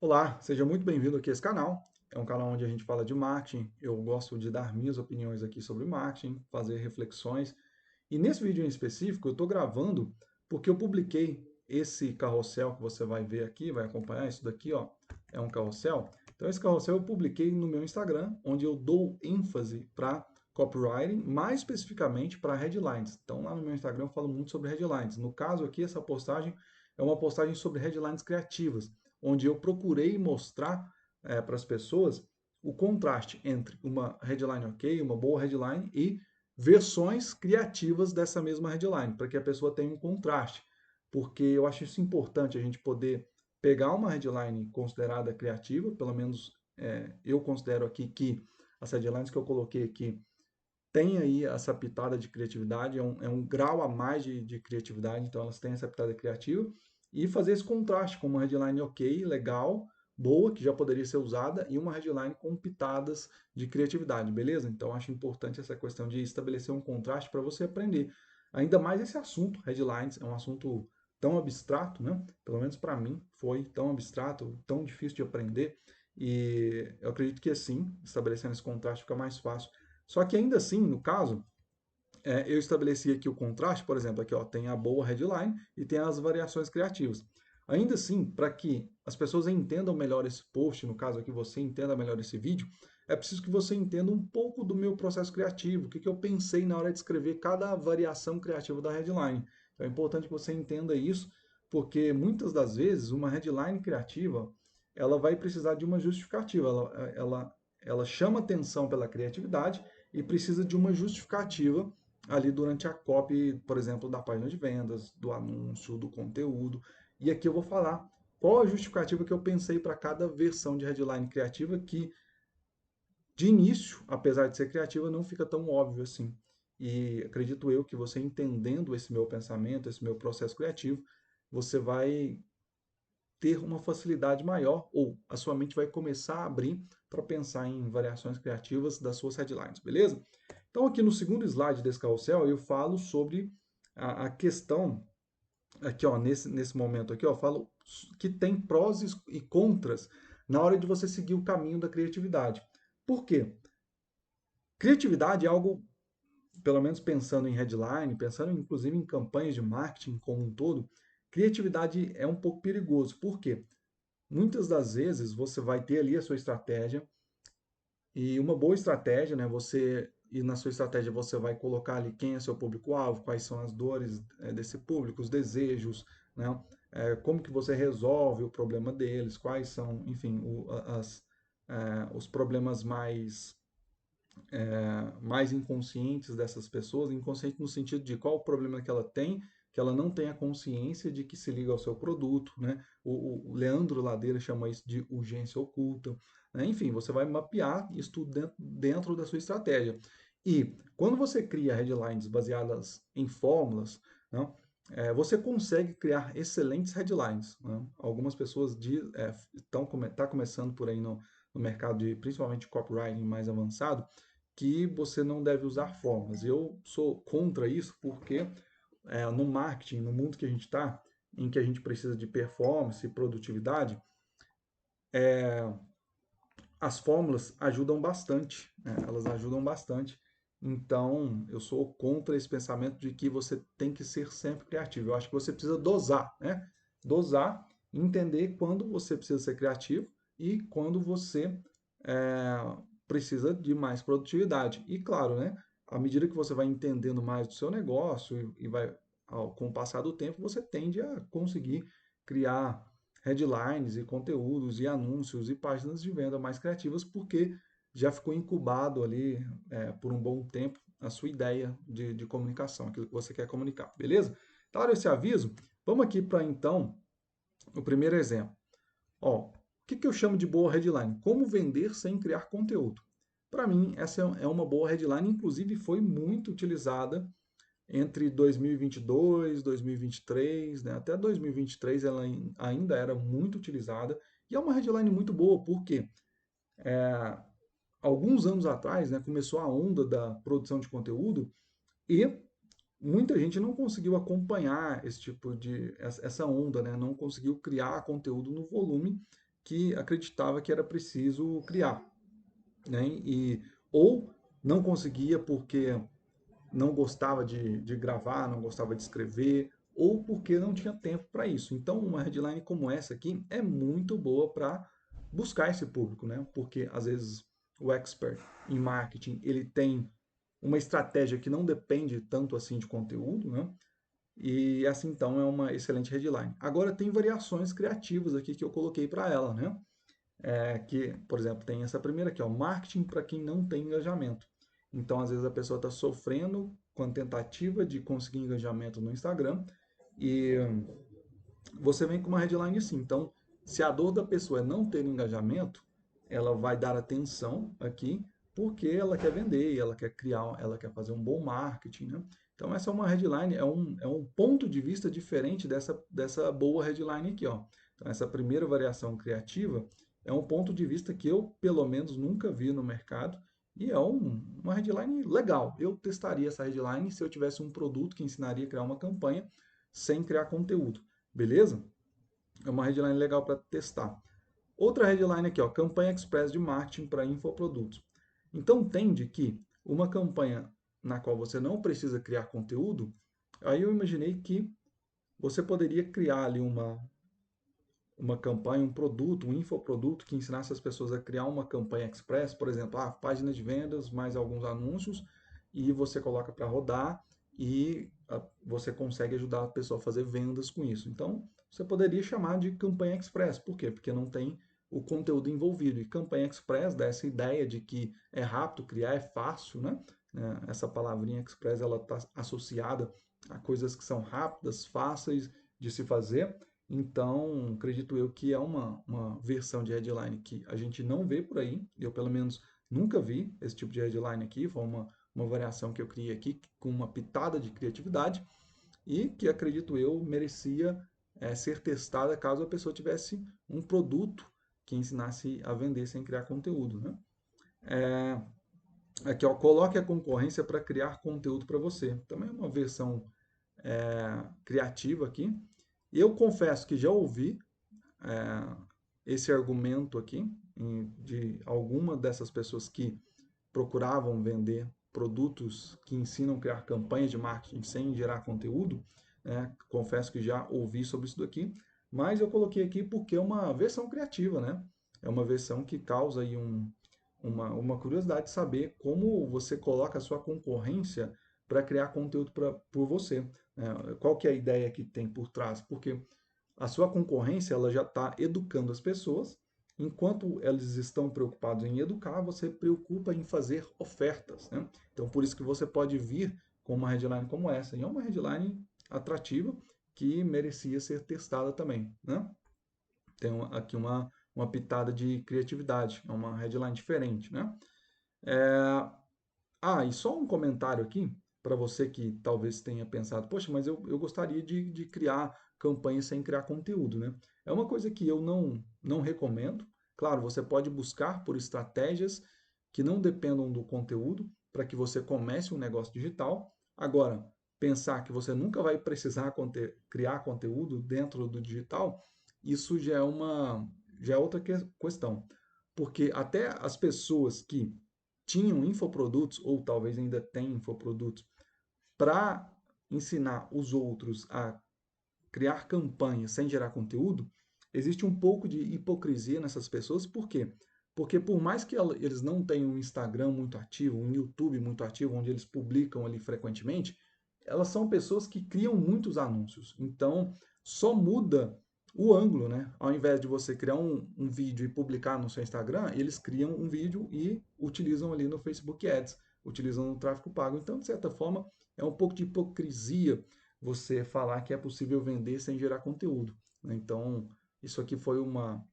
Olá, seja muito bem-vindo aqui a esse canal. É um canal onde a gente fala de marketing. Eu gosto de dar minhas opiniões aqui sobre marketing, fazer reflexões. E nesse vídeo em específico, eu estou gravando porque eu publiquei esse carrossel que você vai ver aqui, vai acompanhar. Isso daqui, ó, é um carrossel. Então, esse carrossel eu publiquei no meu Instagram, onde eu dou ênfase para copywriting, mais especificamente para headlines. Então, lá no meu Instagram eu falo muito sobre headlines. No caso aqui, essa postagem é uma postagem sobre headlines criativas, onde eu procurei mostrar para as pessoas o contraste entre uma headline ok, uma boa headline e versões criativas dessa mesma headline, para que a pessoa tenha um contraste. Porque eu acho isso importante, a gente poder pegar uma headline considerada criativa, pelo menos eu considero aqui que as headlines que eu coloquei aqui têm aí essa pitada de criatividade, é um grau a mais de criatividade, então elas têm essa pitada criativa, e fazer esse contraste com uma headline ok, legal, boa, que já poderia ser usada, e uma headline com pitadas de criatividade, beleza? Então acho importante essa questão de estabelecer um contraste para você aprender. Ainda mais esse assunto, headlines, é um assunto tão abstrato, né? Pelo menos para mim foi tão abstrato, tão difícil de aprender, e eu acredito que assim, estabelecendo esse contraste fica mais fácil. Só que ainda assim, no caso, eu estabeleci aqui o contraste, por exemplo, aqui ó, tem a boa headline e tem as variações criativas. Ainda assim, para que as pessoas entendam melhor esse post, no caso aqui você entenda melhor esse vídeo, é preciso que você entenda um pouco do meu processo criativo, o que eu pensei na hora de escrever cada variação criativa da headline. Então é importante que você entenda isso, porque muitas das vezes uma headline criativa, ela vai precisar de uma justificativa, ela chama atenção pela criatividade e precisa de uma justificativa ali durante a copy, por exemplo, da página de vendas, do anúncio, do conteúdo. E aqui eu vou falar qual a justificativa que eu pensei para cada versão de headline criativa que, de início, apesar de ser criativa, não fica tão óbvio assim. E acredito eu que você entendendo esse meu pensamento, esse meu processo criativo, você vai ter uma facilidade maior, ou a sua mente vai começar a abrir para pensar em variações criativas das suas headlines, beleza? Então, aqui no segundo slide desse carrossel, eu falo sobre a questão, aqui ó, nesse momento aqui, ó, eu falo que tem prós e contras na hora de você seguir o caminho da criatividade. Por quê? Criatividade é algo, pelo menos pensando em headline, pensando inclusive em campanhas de marketing como um todo, criatividade é um pouco perigoso. Por quê? Muitas das vezes você vai ter ali a sua estratégia e uma boa estratégia, né? E na sua estratégia você vai colocar ali quem é seu público-alvo, quais são as dores desse público, os desejos, né? Como que você resolve o problema deles, quais são, enfim, os problemas mais inconscientes dessas pessoas, inconsciente no sentido de qual o problema que ela não tem a consciência de que se liga ao seu produto, né? O Leandro Ladeira chama isso de urgência oculta, né? Enfim, você vai mapear isso tudo dentro da sua estratégia. E quando você cria headlines baseadas em fórmulas, né? Você consegue criar excelentes headlines, né? Algumas pessoas estão começando por aí no mercado de principalmente copywriting mais avançado, que você não deve usar fórmulas. Eu sou contra isso porque no marketing, no mundo que a gente está, em que a gente precisa de performance e produtividade, as fórmulas ajudam bastante, né? Elas ajudam bastante. Então, eu sou contra esse pensamento de que você tem que ser sempre criativo. Eu acho que você precisa dosar, né? Dosar, entender quando você precisa ser criativo e quando você é, precisa de mais produtividade. E claro, né? À medida que você vai entendendo mais do seu negócio e vai, com o passar do tempo, você tende a conseguir criar headlines e conteúdos e anúncios e páginas de venda mais criativas, porque já ficou incubado ali por um bom tempo a sua ideia de comunicação, aquilo que você quer comunicar, beleza? Dado esse aviso, vamos aqui para então o primeiro exemplo. Ó, o que eu chamo de boa headline? Como vender sem criar conteúdo? Para mim, essa é uma boa headline, inclusive foi muito utilizada entre 2022 e 2023, né, até 2023 ela ainda era muito utilizada e é uma headline muito boa, porque alguns anos atrás, né, começou a onda da produção de conteúdo e muita gente não conseguiu acompanhar essa onda, né, não conseguiu criar conteúdo no volume que acreditava que era preciso criar, né? Ou não conseguia porque não gostava de gravar, não gostava de escrever, ou porque não tinha tempo para isso. Então, uma headline como essa aqui é muito boa para buscar esse público, né? Porque às vezes o expert em marketing ele tem uma estratégia que não depende tanto assim de conteúdo, né? E essa então é uma excelente headline. Agora tem variações criativas aqui que eu coloquei para ela, né? Que, por exemplo, tem essa primeira aqui, ó, marketing para quem não tem engajamento. Então, às vezes a pessoa está sofrendo com a tentativa de conseguir engajamento no Instagram e você vem com uma headline assim. Então, se a dor da pessoa é não ter engajamento, ela vai dar atenção aqui porque ela quer vender, ela quer criar, ela quer fazer um bom marketing, né? Então, essa é uma headline, é um ponto de vista diferente dessa boa headline aqui, ó. Então, essa primeira variação criativa é um ponto de vista que eu, pelo menos, nunca vi no mercado e é uma headline legal. Eu testaria essa headline se eu tivesse um produto que ensinaria a criar uma campanha sem criar conteúdo. Beleza? É uma headline legal para testar. Outra headline aqui, ó, campanha express de marketing para infoprodutos. Então, entende que uma campanha na qual você não precisa criar conteúdo, aí eu imaginei que você poderia criar ali uma campanha, um produto, um infoproduto que ensinasse as pessoas a criar uma campanha express, por exemplo, página de vendas, mais alguns anúncios, e você coloca para rodar e você consegue ajudar a pessoa a fazer vendas com isso. Então, você poderia chamar de campanha express. Por quê? Porque não tem o conteúdo envolvido. E campanha express dá essa ideia de que é rápido criar, é fácil, né? Essa palavrinha express ela está associada a coisas que são rápidas, fáceis de se fazer. Então, acredito eu que é uma versão de headline que a gente não vê por aí. Eu, pelo menos, nunca vi esse tipo de headline aqui. Foi uma variação que eu criei aqui com uma pitada de criatividade e que, acredito eu, merecia ser testada caso a pessoa tivesse um produto que ensinasse a vender sem criar conteúdo, né? Aqui, ó, coloque a concorrência para criar conteúdo para você. Também é uma versão criativa aqui. Eu confesso que já ouvi é, esse argumento aqui de alguma dessas pessoas que procuravam vender produtos que ensinam a criar campanhas de marketing sem gerar conteúdo, né? Confesso que já ouvi sobre isso daqui, mas eu coloquei aqui porque é uma versão criativa, né? É uma versão que causa aí uma curiosidade de saber como você coloca a sua concorrência para criar conteúdo por você. Né? Qual que é a ideia que tem por trás? Porque a sua concorrência ela já está educando as pessoas, enquanto eles estão preocupados em educar, você preocupa em fazer ofertas. Né? Então, por isso que você pode vir com uma headline como essa. E é uma headline atrativa que merecia ser testada também. Né? Tem aqui uma pitada de criatividade, é uma headline diferente. Né? E só um comentário aqui, para você que talvez tenha pensado, poxa, mas eu gostaria de criar campanhas sem criar conteúdo, né? É uma coisa que eu não recomendo. Claro, você pode buscar por estratégias que não dependam do conteúdo para que você comece um negócio digital. Agora, pensar que você nunca vai precisar criar conteúdo dentro do digital, isso já é outra questão. Porque até as pessoas que tinham infoprodutos, ou talvez ainda tenham infoprodutos, para ensinar os outros a criar campanhas sem gerar conteúdo, existe um pouco de hipocrisia nessas pessoas. Por quê? Porque por mais que eles não tenham um Instagram muito ativo, um YouTube muito ativo, onde eles publicam ali frequentemente, elas são pessoas que criam muitos anúncios. Então, só muda o ângulo, né? Ao invés de você criar um vídeo e publicar no seu Instagram, eles criam um vídeo e utilizam ali no Facebook Ads, utilizam no tráfego pago. Então, de certa forma, é um pouco de hipocrisia você falar que é possível vender sem gerar conteúdo. Né? Então, isso aqui foi uma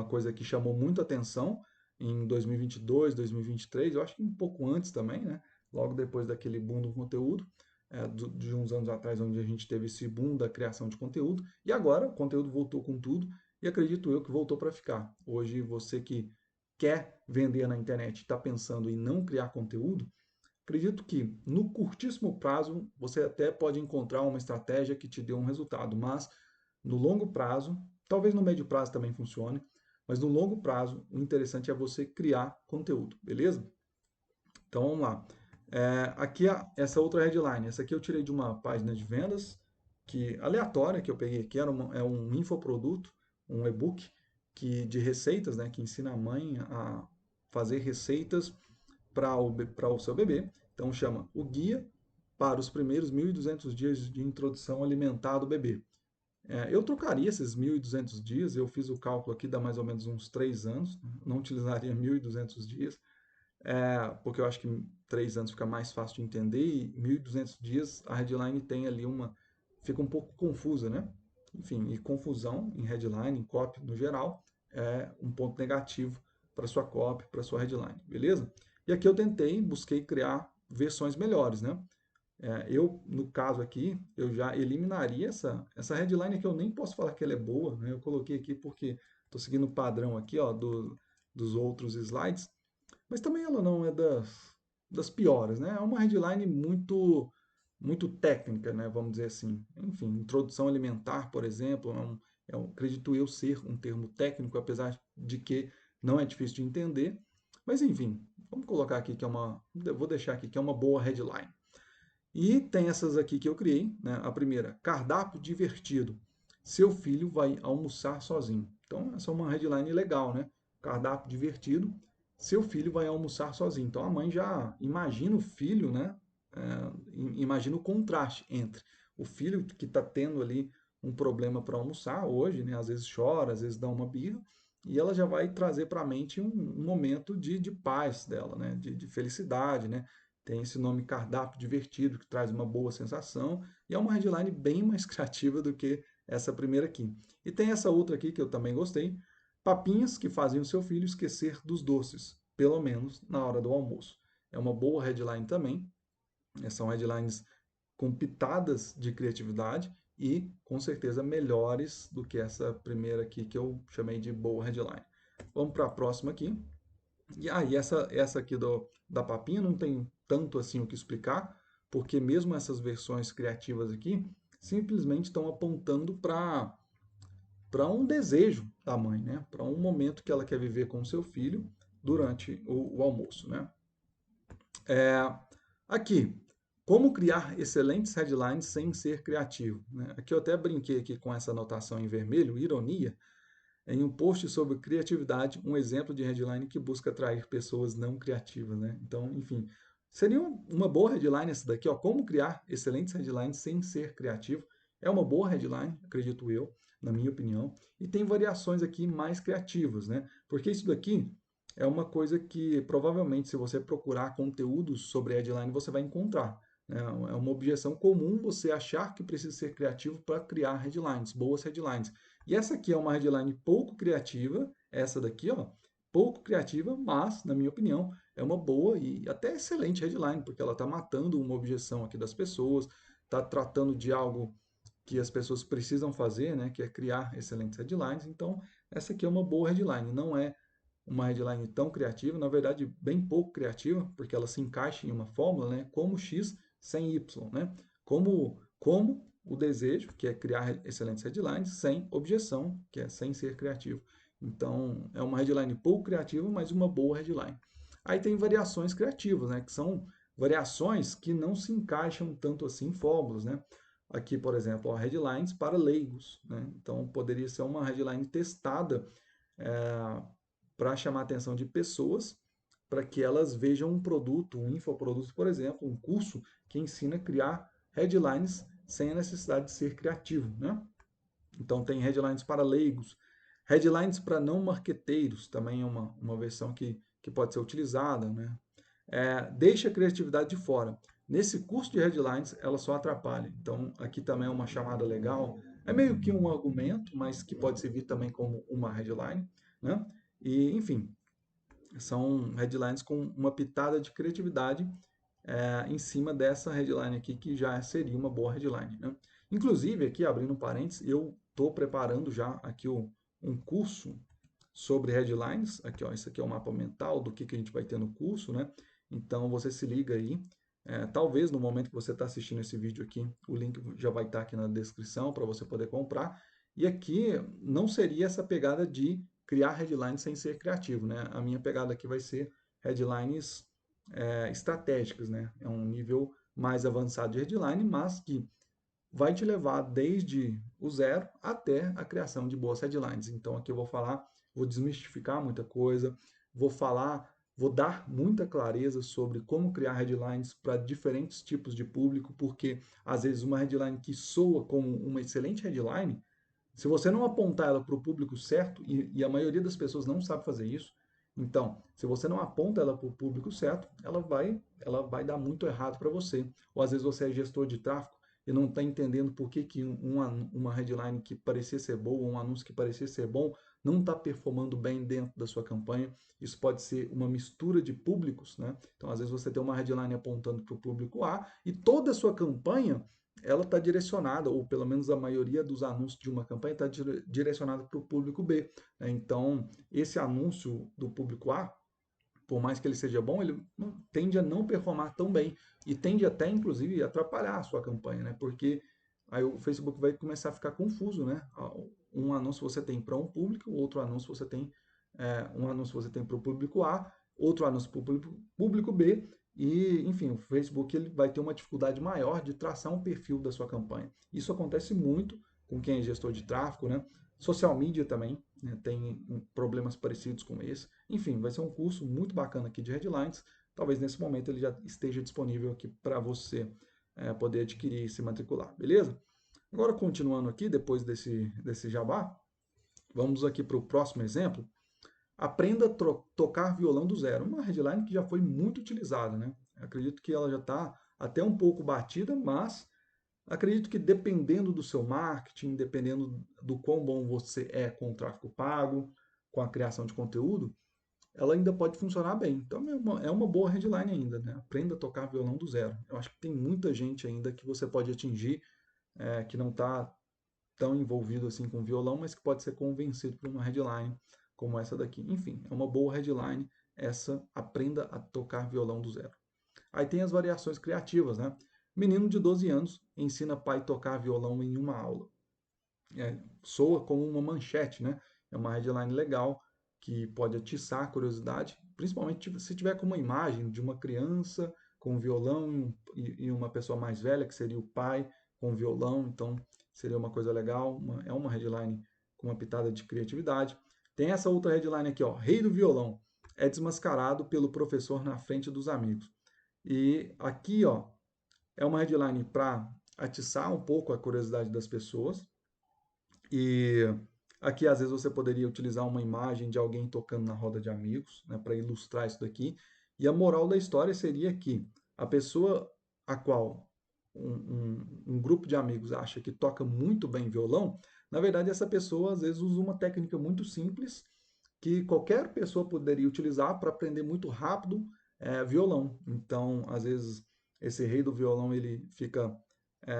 coisa que chamou muito atenção em 2022, 2023, eu acho que um pouco antes também, né? Logo depois daquele boom do conteúdo, de uns anos atrás, onde a gente teve esse boom da criação de conteúdo, e agora o conteúdo voltou com tudo, e acredito eu que voltou para ficar. Hoje, você que quer vender na internet e está pensando em não criar conteúdo, acredito que no curtíssimo prazo você até pode encontrar uma estratégia que te dê um resultado, mas no longo prazo Talvez no médio prazo também funcione, mas no longo prazo, o interessante é você criar conteúdo, beleza? Então vamos lá. Aqui essa outra headline, essa aqui eu tirei de uma página de vendas que aleatória que eu peguei aqui, é um infoproduto, um e-book de receitas, né, que ensina a mãe a fazer receitas para o seu bebê. Então chama o Guia para os primeiros 1.200 dias de introdução alimentar do bebê. Eu trocaria esses 1.200 dias, eu fiz o cálculo aqui, dá mais ou menos uns 3 anos, não utilizaria 1.200 dias, porque eu acho que 3 anos fica mais fácil de entender e 1.200 dias a headline tem ali fica um pouco confusa, né? Enfim, e confusão em headline, em copy no geral, é um ponto negativo para sua copy, para sua headline, beleza? E aqui eu busquei criar versões melhores, né? No caso aqui, eu já eliminaria essa headline que eu nem posso falar que ela é boa, né? Eu coloquei aqui porque estou seguindo o padrão aqui, ó, dos outros slides, mas também ela não é das piores, né? É uma headline muito técnica, né? Vamos dizer assim. Enfim, introdução alimentar, por exemplo, acredito eu ser um termo técnico, apesar de que não é difícil de entender. Mas enfim, vamos colocar aqui vou deixar aqui que é uma boa headline. E tem essas aqui que eu criei, né? A primeira, cardápio divertido. Seu filho vai almoçar sozinho. Então, essa é uma headline legal, né? Cardápio divertido. Seu filho vai almoçar sozinho. Então, a mãe já imagina o filho, né? Imagina o contraste entre o filho que está tendo ali um problema para almoçar hoje, né? Às vezes chora, às vezes dá uma birra, e ela já vai trazer para a mente um momento de paz dela, né? De felicidade, né? Tem esse nome cardápio divertido, que traz uma boa sensação, e é uma headline bem mais criativa do que essa primeira aqui. E tem essa outra aqui que eu também gostei, papinhas que fazem o seu filho esquecer dos doces, pelo menos na hora do almoço. É uma boa headline também, são headlines com pitadas de criatividade e com certeza melhores do que essa primeira aqui que eu chamei de boa headline. Vamos para a próxima aqui. E essa aqui da papinha não tem tanto assim o que explicar, porque mesmo essas versões criativas aqui simplesmente estão apontando para um desejo da mãe, né? Para um momento que ela quer viver com o seu filho durante o almoço, né? É, aqui, como criar excelentes headlines sem ser criativo, né? Aqui eu até brinquei aqui com essa anotação em vermelho, ironia, em um post sobre criatividade, um exemplo de headline que busca atrair pessoas não criativas, né? Então, enfim, seria uma boa headline essa daqui, ó, como criar excelentes headlines sem ser criativo. É uma boa headline, acredito eu, na minha opinião, e tem variações aqui mais criativas, né? Porque isso daqui é uma coisa que provavelmente se você procurar conteúdos sobre headline, você vai encontrar, né? É uma objeção comum você achar que precisa ser criativo para criar headlines, boas headlines. E essa aqui é uma headline pouco criativa, essa daqui, ó, pouco criativa, mas, na minha opinião, é uma boa e até excelente headline, porque ela está matando uma objeção aqui das pessoas, está tratando de algo que as pessoas precisam fazer, né, que é criar excelentes headlines. Então, essa aqui é uma boa headline, não é uma headline tão criativa, na verdade, bem pouco criativa, porque ela se encaixa em uma fórmula, né, como X sem Y, né? Como o desejo, que é criar excelentes headlines, sem objeção, que é sem ser criativo. Então, é uma headline pouco criativa, mas uma boa headline. Aí tem variações criativas, né, que são variações que não se encaixam tanto assim em fórmulas, né? Aqui, por exemplo, ó, headlines para leigos, né? Então, poderia ser uma headline testada para chamar a atenção de pessoas, para que elas vejam um produto, um infoproduto, por exemplo, um curso que ensina a criar headlines sem a necessidade de ser criativo, né? Então tem headlines para leigos, headlines para não marqueteiros, também é uma versão que pode ser utilizada, né? Deixa a criatividade de fora. Nesse curso de headlines, ela só atrapalha. Então, aqui também é uma chamada legal. É meio que um argumento, mas que pode servir também como uma headline, né? E, enfim, são headlines com uma pitada de criatividade em cima dessa headline aqui, que já seria uma boa headline, né? Inclusive, aqui abrindo um parênteses, eu estou preparando já aqui um curso sobre headlines. Aqui, ó, isso aqui é o mapa mental do que a gente vai ter no curso, né? Então, você se liga aí. Talvez no momento que você está assistindo esse vídeo aqui, o link já vai estar aqui na descrição para você poder comprar. E aqui não seria essa pegada de criar headlines sem ser criativo, né? A minha pegada aqui vai ser headlines estratégicas, né? É um nível mais avançado de headline, mas que vai te levar desde o zero até a criação de boas headlines. Então aqui eu vou falar, vou desmistificar muita coisa, vou falar, vou dar muita clareza sobre como criar headlines para diferentes tipos de público, porque às vezes uma headline que soa como uma excelente headline, se você não apontar ela para o público certo, e a maioria das pessoas não sabe fazer isso, então, se você não aponta ela para o público certo, ela vai dar muito errado para você. Ou às vezes você é gestor de tráfego e não está entendendo por que, que uma headline que parecia ser boa, um anúncio que parecia ser bom, não está performando bem dentro da sua campanha. Isso pode ser uma mistura de públicos, né? Então, às vezes você tem uma headline apontando para o público A e toda a sua campanha ela está direcionada, ou pelo menos a maioria dos anúncios de uma campanha está direcionada para o público B, né? Então, esse anúncio do público A, por mais que ele seja bom, ele tende a não performar tão bem e tende até, inclusive, a atrapalhar a sua campanha, né? Porque aí o Facebook vai começar a ficar confuso, né? Um anúncio você tem para um público, outro anúncio você tem um anúncio você tem para o público A, outro anúncio para o público B, e, enfim, o Facebook ele vai ter uma dificuldade maior de traçar um perfil da sua campanha. Isso acontece muito com quem é gestor de tráfego, né? Social media também, né, tem problemas parecidos com esse. Enfim, vai ser um curso muito bacana aqui de headlines. Talvez nesse momento ele já esteja disponível aqui para você poder adquirir e se matricular, beleza? Agora, continuando aqui, depois desse jabá, vamos aqui para o próximo exemplo. Aprenda a tocar violão do zero. Uma headline que já foi muito utilizada, né? Acredito que ela já está até um pouco batida, mas acredito que dependendo do seu marketing, dependendo do quão bom você é com o tráfego pago, com a criação de conteúdo, ela ainda pode funcionar bem. Então é uma boa headline ainda, né? Aprenda a tocar violão do zero. Eu acho que tem muita gente ainda que você pode atingir, que não está tão envolvido assim com violão, mas que pode ser convencido por uma headline como essa daqui. Enfim, é uma boa headline essa aprenda a tocar violão do zero. Aí tem as variações criativas, né? Menino de 12 anos ensina pai a tocar violão em uma aula. Soa como uma manchete, né? É uma headline legal que pode atiçar a curiosidade, principalmente se tiver com uma imagem de uma criança com violão e uma pessoa mais velha, que seria o pai com violão, então seria uma coisa legal, é uma headline com uma pitada de criatividade. Tem essa outra headline aqui, ó, Rei do Violão é desmascarado pelo professor na frente dos amigos. E aqui, ó, é uma headline para atiçar um pouco a curiosidade das pessoas, e aqui, às vezes, você poderia utilizar uma imagem de alguém tocando na roda de amigos, né, para ilustrar isso daqui. E a moral da história seria que a pessoa a qual um grupo de amigos acha que toca muito bem violão, na verdade, essa pessoa, às vezes, usa uma técnica muito simples que qualquer pessoa poderia utilizar para aprender muito rápido violão. Então, às vezes, esse rei do violão, ele é,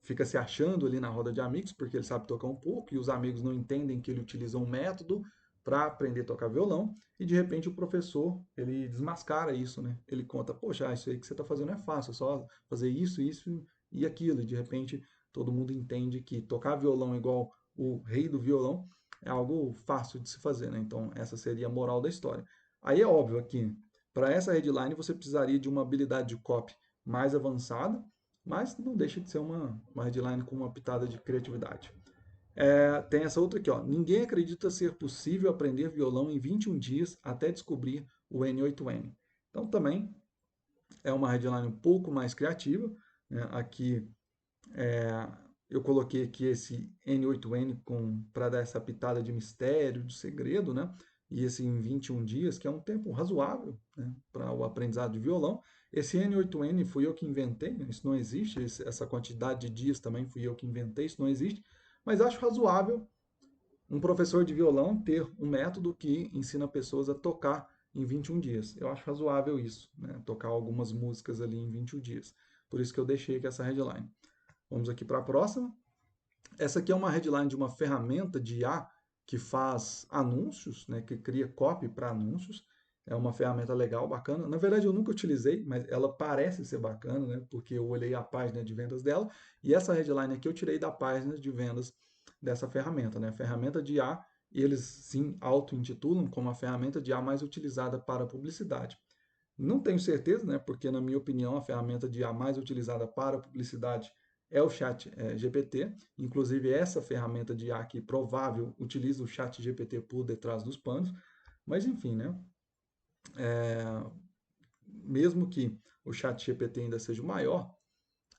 fica se achando ali na roda de amigos, porque ele sabe tocar um pouco, e os amigos não entendem que ele utiliza um método para aprender a tocar violão, e de repente o professor, ele desmascara isso, né? Ele conta, poxa, isso aí que você está fazendo é fácil, é só fazer isso, isso e aquilo, e de repente todo mundo entende que tocar violão igual o rei do violão é algo fácil de se fazer, né? Então essa seria a moral da história. Aí é óbvio aqui, para essa headline você precisaria de uma habilidade de copy mais avançada, mas não deixa de ser uma headline com uma pitada de criatividade. Tem essa outra aqui, ó. Ninguém acredita ser possível aprender violão em 21 dias até descobrir o N8N. Então também é uma headline um pouco mais criativa, né? Aqui é, eu coloquei aqui esse N8N para dar essa pitada de mistério, de segredo, né? E esse em 21 dias, que é um tempo razoável, né, para o aprendizado de violão. Esse N8N fui eu que inventei, né? Isso não existe, essa quantidade de dias também fui eu que inventei, isso não existe. Mas acho razoável um professor de violão ter um método que ensina pessoas a tocar em 21 dias. Eu acho razoável isso, né? Tocar algumas músicas ali em 21 dias. Por isso que eu deixei aqui essa headline. Vamos aqui para a próxima. Essa aqui é uma headline de uma ferramenta de IA que faz anúncios, né, que cria copy para anúncios. É uma ferramenta legal, bacana. Na verdade, eu nunca utilizei, mas ela parece ser bacana, né, porque eu olhei a página de vendas dela. E essa headline aqui eu tirei da página de vendas dessa ferramenta, né? A ferramenta de IA, eles se auto-intitulam como a ferramenta de IA mais utilizada para publicidade. Não tenho certeza, né? Porque, na minha opinião, a ferramenta de IA mais utilizada para publicidade é o Chat GPT. Inclusive, essa ferramenta de IA aqui, provável, utiliza o Chat GPT por detrás dos panos. Mas, enfim, né? Mesmo que o Chat GPT ainda seja o maior,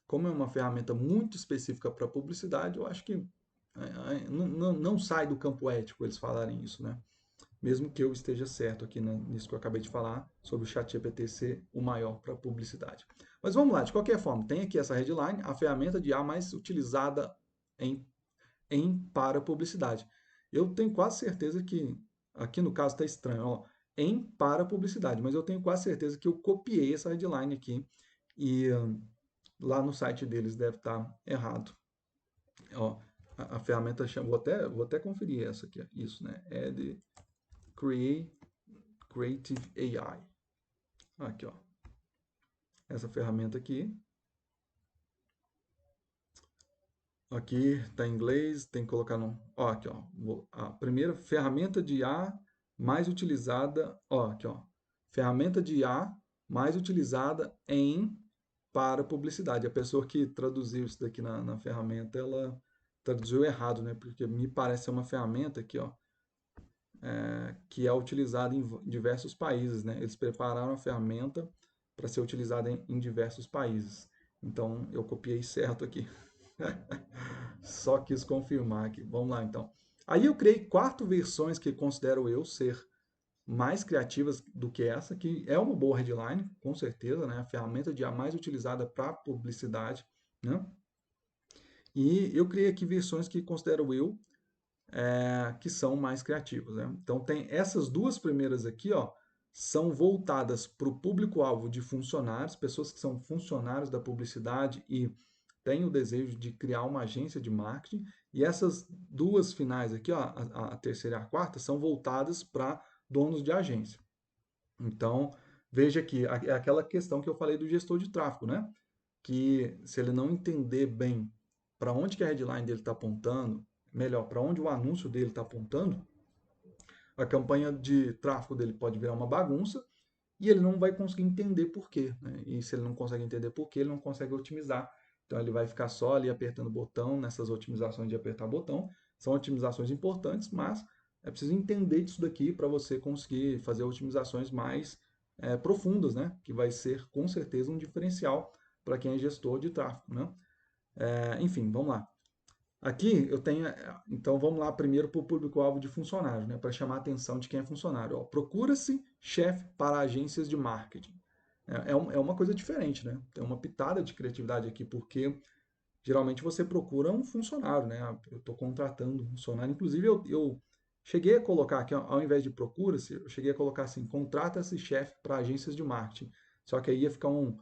como é uma ferramenta muito específica para publicidade, eu acho que não sai do campo ético eles falarem isso, né? Mesmo que eu esteja certo aqui, né, nisso que eu acabei de falar, sobre o ChatGPT ser o maior para publicidade. Mas vamos lá, de qualquer forma, tem aqui essa headline, a ferramenta de IA mais utilizada em, para publicidade. Eu tenho quase certeza que, aqui no caso está estranho, ó, em para publicidade, mas eu tenho quase certeza que eu copiei essa headline aqui e lá no site deles deve estar errado. Ó, a ferramenta chama, vou até conferir essa aqui, isso, né? É de Creative AI. Aqui, ó. Essa ferramenta aqui. Aqui está em inglês, tem que colocar no. Ó, aqui, ó. A primeira ferramenta de IA mais utilizada. Ó, aqui, ó. Ferramenta de IA mais utilizada em para publicidade. A pessoa que traduziu isso daqui na ferramenta, ela traduziu errado, né? Porque me parece ser uma ferramenta aqui, ó, que é utilizada em diversos países, né? Eles prepararam a ferramenta para ser utilizada em diversos países. Então, eu copiei certo aqui. Só quis confirmar aqui. Vamos lá, então. Aí eu criei 4 versões que considero eu ser mais criativas do que essa, que é uma boa headline, com certeza, né? A ferramenta de IA mais utilizada para publicidade, né? E eu criei aqui versões que considero eu que são mais criativos, né? Então tem essas duas primeiras aqui, ó, são voltadas para o público-alvo de funcionários, pessoas que são funcionários da publicidade e têm o desejo de criar uma agência de marketing. E essas duas finais aqui, ó, a terceira e a quarta, são voltadas para donos de agência. Então, veja aqui, é aquela questão que eu falei do gestor de tráfego, né? Que se ele não entender bem para onde que a headline dele está apontando, melhor, para onde o anúncio dele está apontando, a campanha de tráfego dele pode virar uma bagunça e ele não vai conseguir entender por quê, né? E se ele não consegue entender por quê, ele não consegue otimizar. Então ele vai ficar só ali apertando o botão, nessas otimizações de apertar botão. São otimizações importantes, mas é preciso entender disso daqui para você conseguir fazer otimizações mais profundas, né? Que vai ser com certeza um diferencial para quem é gestor de tráfego, né? Enfim, vamos lá. Aqui eu tenho, então vamos lá primeiro para o público-alvo de funcionário, né, para chamar a atenção de quem é funcionário. Procura-se chefe para agências de marketing. É uma coisa diferente, né? Tem uma pitada de criatividade aqui, porque geralmente você procura um funcionário, né? Eu estou contratando um funcionário. Inclusive, eu cheguei a colocar aqui, ao invés de procura-se, eu cheguei a colocar assim, contrata-se chefe para agências de marketing. Só que aí ia ficar um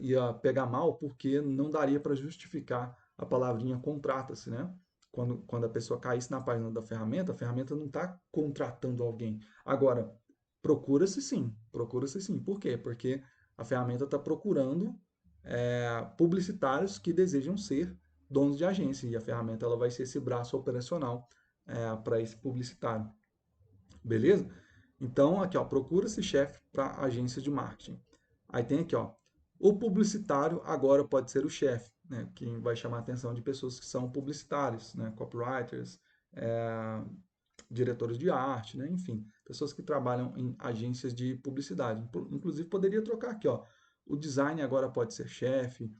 ia pegar mal, porque não daria para justificar a palavrinha contrata-se, né? Quando a pessoa caísse na página da ferramenta, a ferramenta não está contratando alguém. Agora, procura-se sim, procura-se sim. Por quê? Porque a ferramenta está procurando publicitários que desejam ser donos de agência, e a ferramenta ela vai ser esse braço operacional para esse publicitário. Beleza? Então, aqui, ó, procura-se chefe para agência de marketing. Aí tem aqui, ó, o publicitário agora pode ser o chefe, né, que vai chamar a atenção de pessoas que são publicitários, né, copywriters, diretores de arte, né, enfim, pessoas que trabalham em agências de publicidade. Inclusive, poderia trocar aqui, ó, o design agora pode ser chefe,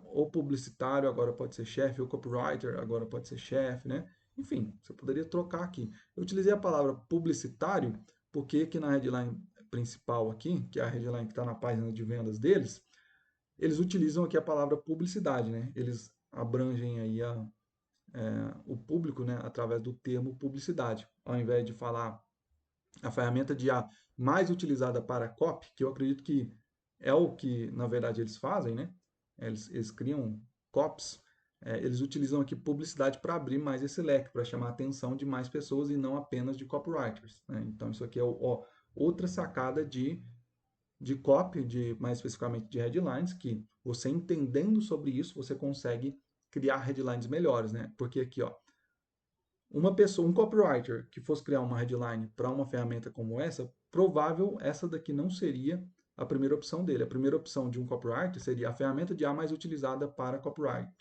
o publicitário agora pode ser chefe, o copywriter agora pode ser chefe, né? Enfim, você poderia trocar aqui. Eu utilizei a palavra publicitário porque aqui na headline principal aqui, que é a headline que está na página de vendas deles, eles utilizam aqui a palavra publicidade, né? Eles abrangem aí o público, né, através do termo publicidade, ao invés de falar a ferramenta de IA mais utilizada para copy, que eu acredito que é o que, na verdade, eles fazem, né? Eles criam copies, eles utilizam aqui publicidade para abrir mais esse leque, para chamar a atenção de mais pessoas e não apenas de copywriters, né? Então, isso aqui é outra sacada de copy, mais especificamente de headlines, que você entendendo sobre isso, você consegue criar headlines melhores, né? Porque aqui, ó, uma pessoa, um copywriter que fosse criar uma headline para uma ferramenta como essa, provável essa daqui não seria a primeira opção dele. A primeira opção de um copywriter seria a ferramenta de IA mais utilizada para copyright,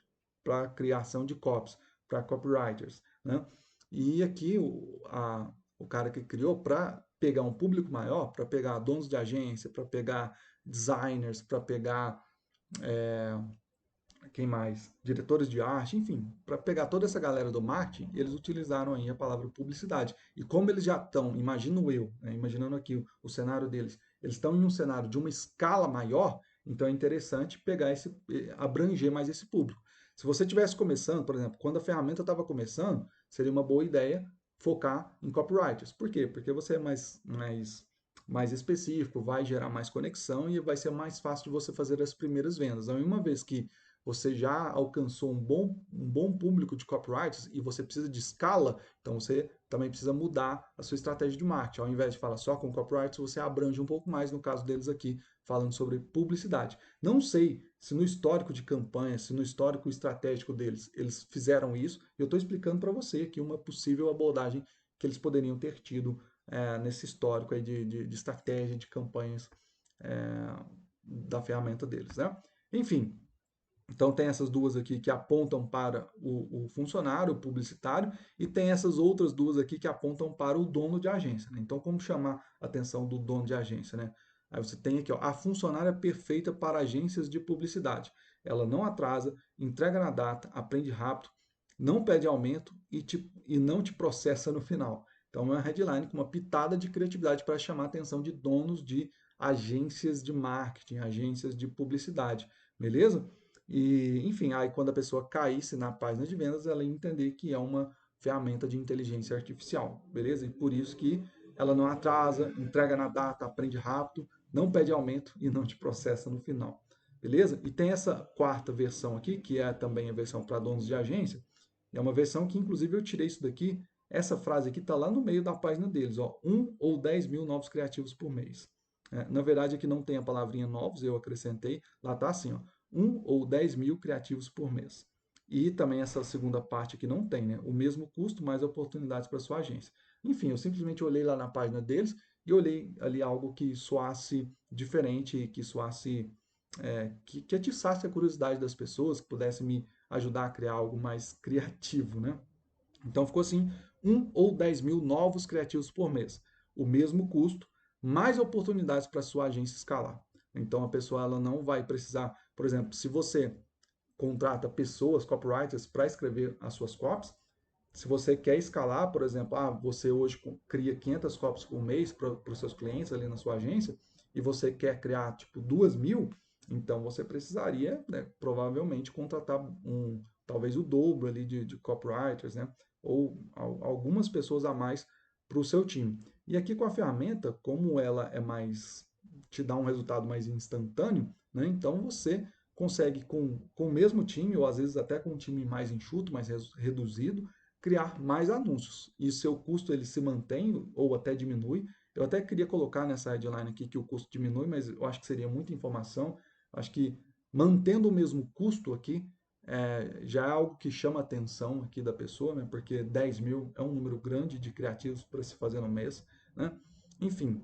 para criação de copies, para copywriters, né? E aqui o cara que criou para pegar um público maior, para pegar donos de agência, para pegar designers, para pegar quem mais? Diretores de arte, enfim, para pegar toda essa galera do marketing, eles utilizaram aí a palavra publicidade. E como eles já estão, imagino eu, né, imaginando aqui o cenário deles, eles estão em um cenário de uma escala maior, então é interessante pegar esse, abranger mais esse público. Se você estivesse começando, por exemplo, quando a ferramenta estava começando, seria uma boa ideia focar em copywriters. Por quê? Porque você é mais específico, vai gerar mais conexão e vai ser mais fácil de você fazer as primeiras vendas. Então, uma vez que você já alcançou um bom público de copywriters e você precisa de escala, então você também precisa mudar a sua estratégia de marketing. Ao invés de falar só com copywriters, você abrange um pouco mais, no caso deles aqui, falando sobre publicidade. Não sei se no histórico de campanha, se no histórico estratégico deles, eles fizeram isso. Eu estou explicando para você aqui uma possível abordagem que eles poderiam ter tido nesse histórico aí de estratégia, de campanhas da ferramenta deles, né? Enfim, então tem essas duas aqui que apontam para o funcionário, o publicitário, e tem essas outras duas aqui que apontam para o dono de agência, né? Então, como chamar a atenção do dono de agência, né? Aí você tem aqui, ó, a funcionária perfeita para agências de publicidade. Ela não atrasa, entrega na data, aprende rápido, não pede aumento e não te processa no final. Então, é uma headline com uma pitada de criatividade para chamar a atenção de donos de agências de marketing, agências de publicidade, beleza? E, enfim, aí quando a pessoa caísse na página de vendas, ela ia entender que é uma ferramenta de inteligência artificial, beleza? E por isso que ela não atrasa, entrega na data, aprende rápido, não pede aumento e não te processa no final, beleza? E tem essa quarta versão aqui, que é também a versão para donos de agência, é uma versão que, inclusive, eu tirei isso daqui, essa frase aqui está lá no meio da página deles, ó, 1 ou 10 mil novos criativos por mês. Na verdade, aqui não tem a palavrinha novos, eu acrescentei, lá está assim, ó, 1 ou 10 mil criativos por mês. E também essa segunda parte aqui não tem, né? O mesmo custo, mais oportunidades para sua agência. Enfim, eu simplesmente olhei lá na página deles e olhei ali algo que soasse diferente, que soasse, que atiçasse a curiosidade das pessoas, que pudesse me ajudar a criar algo mais criativo, né? Então ficou assim, 1 ou 10 mil novos criativos por mês. O mesmo custo, mais oportunidades para a sua agência escalar. Então a pessoa ela não vai precisar, por exemplo, se você contrata pessoas, copywriters, para escrever as suas copies, se você quer escalar, por exemplo, você hoje cria 500 copies por mês para os seus clientes ali na sua agência, e você quer criar tipo 2.000, então você precisaria, né, provavelmente contratar talvez o dobro ali de copywriters, né, ou algumas pessoas a mais para o seu time. E aqui com a ferramenta, como ela é mais, te dá um resultado mais instantâneo, né, então você consegue com o mesmo time, ou às vezes até com um time mais enxuto, mais reduzido, criar mais anúncios. E seu custo ele se mantém ou até diminui. Eu até queria colocar nessa headline aqui que o custo diminui, mas eu acho que seria muita informação. Acho que mantendo o mesmo custo aqui, já é algo que chama a atenção aqui da pessoa, né? Porque 10 mil é um número grande de criativos para se fazer no mês, né? Enfim,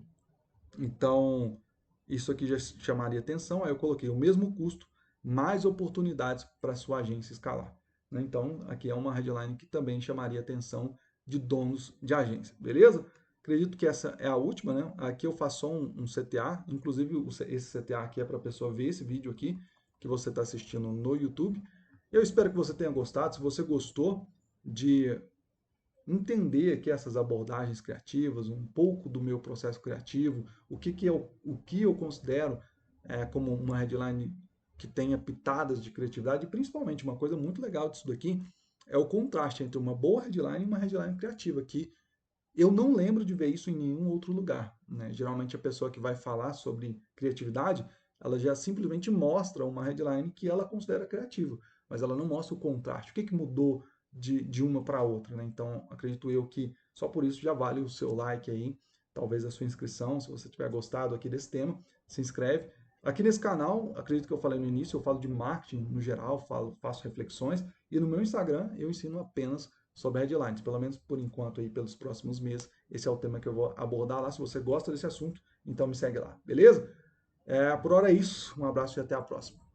então isso aqui já chamaria atenção. Aí eu coloquei o mesmo custo, mais oportunidades para sua agência escalar, né? Então aqui é uma headline que também chamaria atenção de donos de agência, beleza? Acredito que essa é a última, né? Aqui eu faço só um CTA, inclusive esse CTA aqui é para a pessoa ver esse vídeo aqui que você está assistindo no YouTube. Eu espero que você tenha gostado. Se você gostou de entender aqui essas abordagens criativas, um pouco do meu processo criativo, o que eu considero como uma headline que tenha pitadas de criatividade, e principalmente uma coisa muito legal disso daqui é o contraste entre uma boa headline e uma headline criativa, que eu não lembro de ver isso em nenhum outro lugar, né? Geralmente a pessoa que vai falar sobre criatividade, ela já simplesmente mostra uma headline que ela considera criativa, mas ela não mostra o contraste. O que mudou de uma para outra, né? Então, acredito eu que só por isso já vale o seu like aí, talvez a sua inscrição, se você tiver gostado aqui desse tema, se inscreve, Aqui nesse canal, acredito que eu falei no início, eu falo de marketing no geral, faço reflexões, e no meu Instagram eu ensino apenas sobre headlines, pelo menos por enquanto aí, pelos próximos meses. Esse é o tema que eu vou abordar lá. Se você gosta desse assunto, então me segue lá, beleza? Por hora é isso. Um abraço e até a próxima.